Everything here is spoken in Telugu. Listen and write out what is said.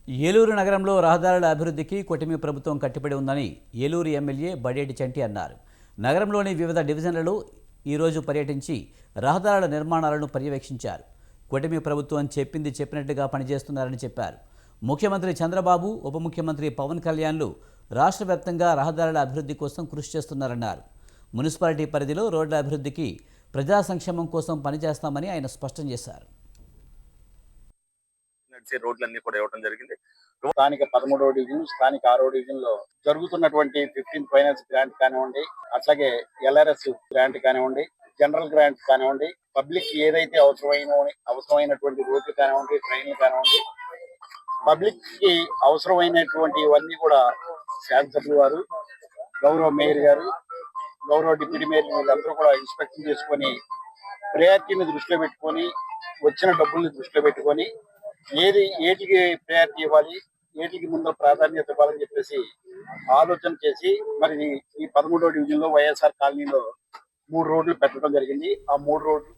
ఏలూరు నగరంలో రహదారుల అభివృద్ధికి కూటమి ప్రభుత్వం కట్టుబడి ఉందని ఏలూరు ఎమ్మెల్యే బడేటి చంటి అన్నారు. నగరంలోని వివిధ డివిజన్లలో ఈరోజు పర్యటించి రహదారుల నిర్మాణాలను పర్యవేక్షించారు. కూటమి ప్రభుత్వం చెప్పింది చెప్పినట్టుగా పనిచేస్తున్నారని చెప్పారు. ముఖ్యమంత్రి చంద్రబాబు, ఉప ముఖ్యమంత్రి పవన్ కళ్యాణ్లు రాష్ట్ర వ్యాప్తంగా రహదారుల అభివృద్ధి కోసం కృషి చేస్తున్నారన్నారు. మున్సిపాలిటీ పరిధిలో రోడ్ల అభివృద్ధికి, ప్రజా సంక్షేమం కోసం పనిచేస్తామని ఆయన స్పష్టం చేశారు. రోడ్లన్నీ కూడా ఇవ్వడం జరిగింది. స్థానిక 13వ డివిజన్, స్థానిక 6వ డివిజన్ లో జరుగుతున్నటువంటి 15th ఫైనాన్స్ గ్రాంట్ కానివ్వండి, అట్లాగే ఎల్ఆర్ఎస్ గ్రాంట్ కానివ్వండి, జనరల్ గ్రాంట్ కానివ్వండి, పబ్లిక్ ఏదైతే అవసరమైనటువంటి రోడ్లు కానివ్వండి, ట్రైన్లు కానివ్వండి, పబ్లిక్ కి అవసరమైనటువంటి ఇవన్నీ కూడా శాసనసభ్యులు వారు, గౌరవ మేయర్ గారు, గౌరవ డిప్యూటీ మేయర్ వీళ్ళందరూ కూడా ఇన్స్పెక్షన్ చేసుకొని ప్రయారిటీని దృష్టిలో పెట్టుకొని, వచ్చిన డబ్బుల్ని దృష్టిలో పెట్టుకొని ఏటికి ప్రయారిటీ ఇవ్వాలి, ఏటికి ముందు ప్రాధాన్యత ఇవ్వాలని చెప్పేసి ఆలోచన చేసి మరి ఈ 13వ డివిజన్ లో వైఎస్ఆర్ కాలనీలో 3 రోడ్లు పెట్టడం జరిగింది. ఆ 3 రోడ్లు